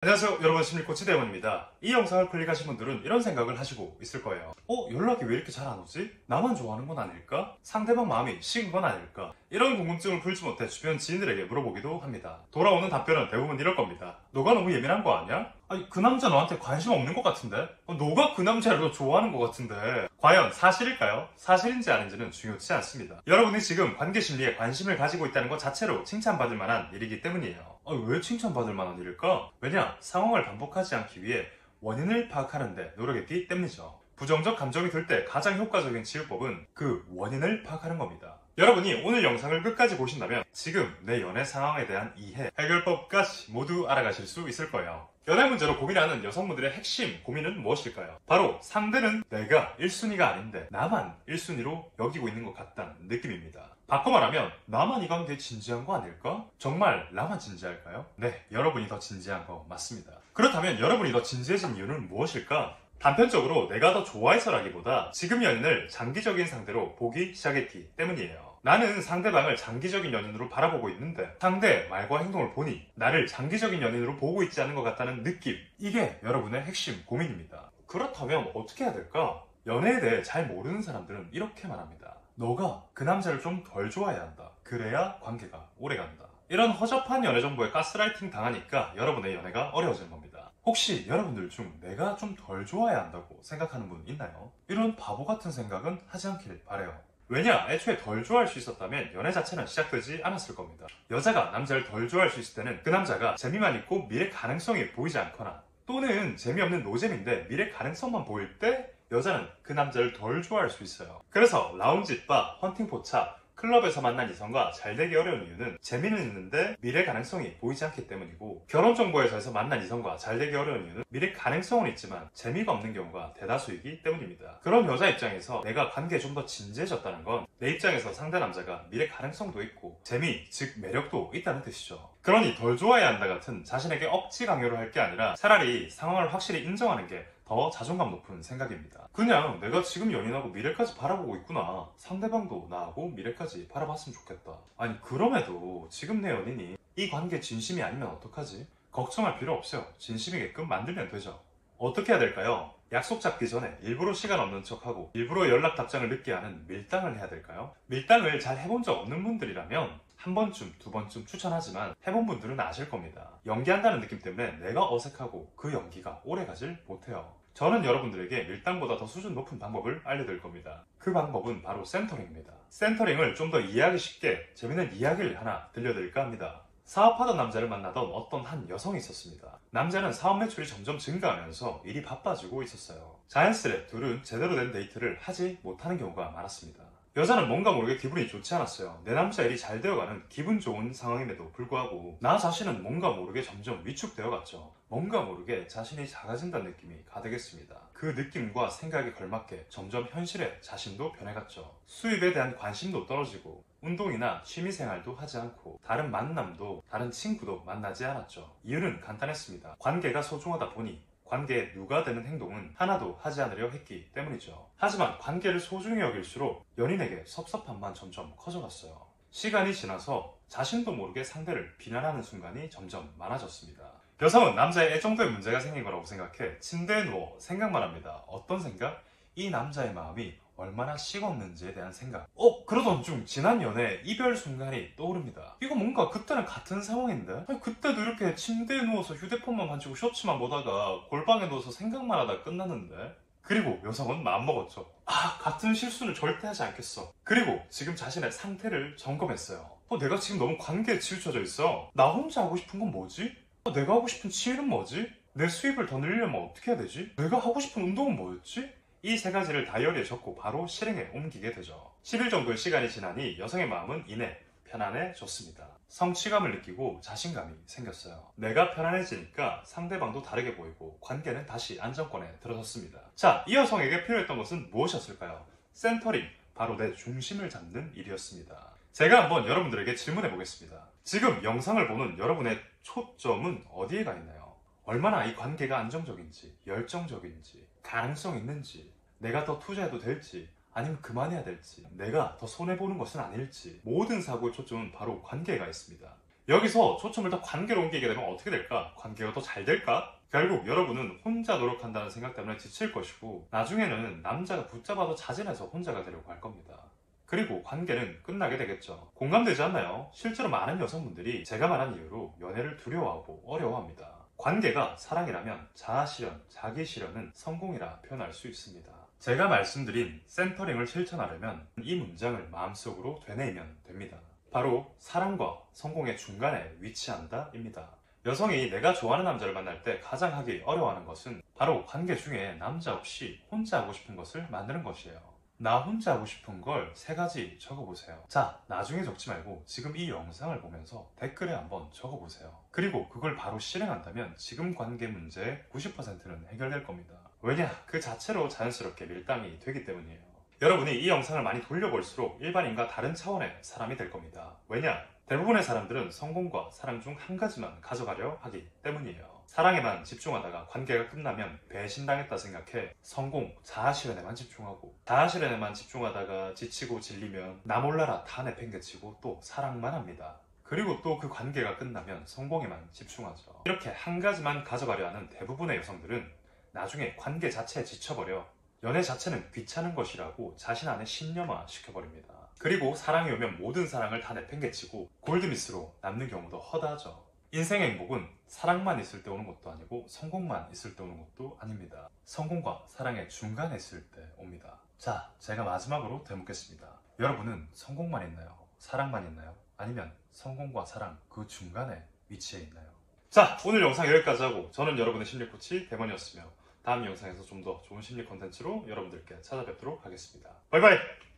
안녕하세요 여러분, 심리코치 대원입니다. 이 영상을 클릭하신 분들은 이런 생각을 하시고 있을 거예요. 연락이 왜 이렇게 잘 안 오지? 나만 좋아하는 건 아닐까? 상대방 마음이 식은 건 아닐까? 이런 궁금증을 풀지 못해 주변 지인들에게 물어보기도 합니다. 돌아오는 답변은 대부분 이럴 겁니다. 너가 너무 예민한 거 아니야? 아니, 그 남자 너한테 관심 없는 것 같은데? 너가 그 남자를 더 좋아하는 것 같은데? 과연 사실일까요? 사실인지 아닌지는 중요치 않습니다. 여러분이 지금 관계 심리에 관심을 가지고 있다는 것 자체로 칭찬받을 만한 일이기 때문이에요. 왜 칭찬받을 만한 일일까? 왜냐? 상황을 반복하지 않기 위해 원인을 파악하는데 노력했기 때문이죠. 부정적 감정이 들 때 가장 효과적인 치유법은 그 원인을 파악하는 겁니다. 여러분이 오늘 영상을 끝까지 보신다면 지금 내 연애 상황에 대한 이해, 해결법까지 모두 알아가실 수 있을 거예요. 연애 문제로 고민하는 여성분들의 핵심 고민은 무엇일까요? 바로 상대는 내가 1순위가 아닌데 나만 1순위로 여기고 있는 것 같다는 느낌입니다. 바꿔 말하면 나만 이 관계에 진지한 거 아닐까? 정말 나만 진지할까요? 네, 여러분이 더 진지한 거 맞습니다. 그렇다면 여러분이 더 진지해진 이유는 무엇일까? 단편적으로 내가 더 좋아해서라기보다 지금 연인을 장기적인 상대로 보기 시작했기 때문이에요. 나는 상대방을 장기적인 연인으로 바라보고 있는데 상대 말과 행동을 보니 나를 장기적인 연인으로 보고 있지 않은 것 같다는 느낌, 이게 여러분의 핵심 고민입니다. 그렇다면 어떻게 해야 될까? 연애에 대해 잘 모르는 사람들은 이렇게 말합니다. 너가 그 남자를 좀 덜 좋아해야 한다. 그래야 관계가 오래간다. 이런 허접한 연애 정보에 가스라이팅 당하니까 여러분의 연애가 어려워지는 겁니다. 혹시 여러분들 중 내가 좀 덜 좋아해야 한다고 생각하는 분 있나요? 이런 바보 같은 생각은 하지 않길 바래요. 왜냐? 애초에 덜 좋아할 수 있었다면 연애 자체는 시작되지 않았을 겁니다. 여자가 남자를 덜 좋아할 수 있을 때는 그 남자가 재미만 있고 미래 가능성이 보이지 않거나, 또는 재미없는 노잼인데 미래 가능성만 보일 때 여자는 그 남자를 덜 좋아할 수 있어요. 그래서 라운지바, 헌팅포차, 클럽에서 만난 이성과 잘 되기 어려운 이유는 재미는 있는데 미래 가능성이 보이지 않기 때문이고, 결혼정보회사에서 만난 이성과 잘 되기 어려운 이유는 미래 가능성은 있지만 재미가 없는 경우가 대다수이기 때문입니다. 그런 여자 입장에서 내가 관계에 좀 더 진지해졌다는 건 내 입장에서 상대 남자가 미래 가능성도 있고 재미, 즉 매력도 있다는 뜻이죠. 그러니 덜 좋아해야 한다 같은 자신에게 억지 강요를 할 게 아니라 차라리 상황을 확실히 인정하는 게 더 자존감 높은 생각입니다. 그냥 내가 지금 연인하고 미래까지 바라보고 있구나, 상대방도 나하고 미래까지 바라봤으면 좋겠다. 아니, 그럼에도 지금 내 연인이 이 관계 진심이 아니면 어떡하지? 걱정할 필요 없어요. 진심이게끔 만들면 되죠. 어떻게 해야 될까요? 약속 잡기 전에 일부러 시간 없는 척하고 일부러 연락 답장을 늦게 하는 밀당을 해야 될까요? 밀당을 잘 해본 적 없는 분들이라면 한 번쯤, 두 번쯤 추천하지만 해본 분들은 아실 겁니다. 연기한다는 느낌 때문에 내가 어색하고 그 연기가 오래가질 못해요. 저는 여러분들에게 밀당보다 더 수준 높은 방법을 알려드릴 겁니다. 그 방법은 바로 센터링입니다. 센터링을 좀 더 이해하기 쉽게 재밌는 이야기를 하나 들려드릴까 합니다. 사업하던 남자를 만나던 어떤 한 여성이 있었습니다. 남자는 사업 매출이 점점 증가하면서 일이 바빠지고 있었어요. 자연스레 둘은 제대로 된 데이트를 하지 못하는 경우가 많았습니다. 여자는 뭔가 모르게 기분이 좋지 않았어요. 내 남자 일이 잘 되어가는 기분 좋은 상황임에도 불구하고 나 자신은 뭔가 모르게 점점 위축되어 갔죠. 뭔가 모르게 자신이 작아진다는 느낌이 가득했습니다. 그 느낌과 생각에 걸맞게 점점 현실에 자신도 변해갔죠. 수입에 대한 관심도 떨어지고 운동이나 취미생활도 하지 않고 다른 만남도, 다른 친구도 만나지 않았죠. 이유는 간단했습니다. 관계가 소중하다 보니 관계에 누가 되는 행동은 하나도 하지 않으려 했기 때문이죠. 하지만 관계를 소중히 여길수록 연인에게 섭섭함만 점점 커져갔어요. 시간이 지나서 자신도 모르게 상대를 비난하는 순간이 점점 많아졌습니다. 여성은 남자의 애정도에 문제가 생긴 거라고 생각해 침대에 누워 생각만 합니다. 어떤 생각? 이 남자의 마음이 얼마나 식었는지에 대한 생각. 그러던 중 지난 연애 이별 순간이 떠오릅니다. 이거 뭔가 그때랑 같은 상황인데? 아니, 그때도 이렇게 침대에 누워서 휴대폰만 만지고 쇼츠만 보다가 골방에 누워서 생각만 하다 끝났는데? 그리고 여성은 마음먹었죠. 같은 실수는 절대 하지 않겠어. 그리고 지금 자신의 상태를 점검했어요. 내가 지금 너무 관계에 치우쳐져 있어. 나 혼자 하고 싶은 건 뭐지? 내가 하고 싶은 치유는 뭐지? 내 수입을 더 늘리려면 어떻게 해야 되지? 내가 하고 싶은 운동은 뭐였지? 이 세 가지를 다이어리에 적고 바로 실행에 옮기게 되죠. 10일 정도의 시간이 지나니 여성의 마음은 이내 편안해졌습니다. 성취감을 느끼고 자신감이 생겼어요. 내가 편안해지니까 상대방도 다르게 보이고 관계는 다시 안정권에 들어섰습니다. 자, 이 여성에게 필요했던 것은 무엇이었을까요? 센터링, 바로 내 중심을 잡는 일이었습니다. 제가 한번 여러분들에게 질문해 보겠습니다. 지금 영상을 보는 여러분의 초점은 어디에 가 있나요? 얼마나 이 관계가 안정적인지, 열정적인지, 가능성 있는지, 내가 더 투자해도 될지, 아니면 그만해야 될지, 내가 더 손해보는 것은 아닐지, 모든 사고의 초점은 바로 관계에 가 있습니다. 여기서 초점을 더 관계로 옮기게 되면 어떻게 될까? 관계가 더 잘 될까? 결국 여러분은 혼자 노력한다는 생각 때문에 지칠 것이고 나중에는 남자가 붙잡아도 자진해서 혼자가 되려고 할 겁니다. 그리고 관계는 끝나게 되겠죠. 공감되지 않나요? 실제로 많은 여성분들이 제가 말한 이유로 연애를 두려워하고 어려워합니다. 관계가 사랑이라면 자아실현, 자기실현은 성공이라 표현할 수 있습니다. 제가 말씀드린 센터링을 실천하려면 이 문장을 마음속으로 되뇌이면 됩니다. 바로 사랑과 성공의 중간에 위치한다 입니다. 여성이 내가 좋아하는 남자를 만날 때 가장 하기 어려워하는 것은 바로 관계 중에 남자 없이 혼자 하고 싶은 것을 만드는 것이에요. 나 혼자 하고 싶은 걸 3가지 적어보세요. 자, 나중에 적지 말고 지금 이 영상을 보면서 댓글에 한번 적어보세요. 그리고 그걸 바로 실행한다면 지금 관계 문제의 90%는 해결될 겁니다. 왜냐? 그 자체로 자연스럽게 밀당이 되기 때문이에요. 여러분이 이 영상을 많이 돌려볼수록 일반인과 다른 차원의 사람이 될 겁니다. 왜냐? 대부분의 사람들은 성공과 사랑 중 한 가지만 가져가려 하기 때문이에요. 사랑에만 집중하다가 관계가 끝나면 배신당했다 생각해 성공, 자아실현에만 집중하고 자아실현에만 집중하다가 지치고 질리면 나 몰라라 다 내팽개치고 또 사랑만 합니다. 그리고 또 그 관계가 끝나면 성공에만 집중하죠. 이렇게 한 가지만 가져가려 하는 대부분의 여성들은 나중에 관계 자체에 지쳐버려 연애 자체는 귀찮은 것이라고 자신 안에 신념화 시켜버립니다. 그리고 사랑이 오면 모든 사랑을 다 내팽개치고 골드미스로 남는 경우도 허다하죠. 인생의 행복은 사랑만 있을 때 오는 것도 아니고 성공만 있을 때 오는 것도 아닙니다. 성공과 사랑의 중간에 있을 때 옵니다. 자, 제가 마지막으로 되묻겠습니다. 여러분은 성공만 있나요? 사랑만 있나요? 아니면 성공과 사랑 그 중간에 위치해 있나요? 자, 오늘 영상 여기까지 하고 저는 여러분의 심리코치 대건이었으며 다음 영상에서 좀 더 좋은 심리 콘텐츠로 여러분들께 찾아뵙도록 하겠습니다. 바이바이!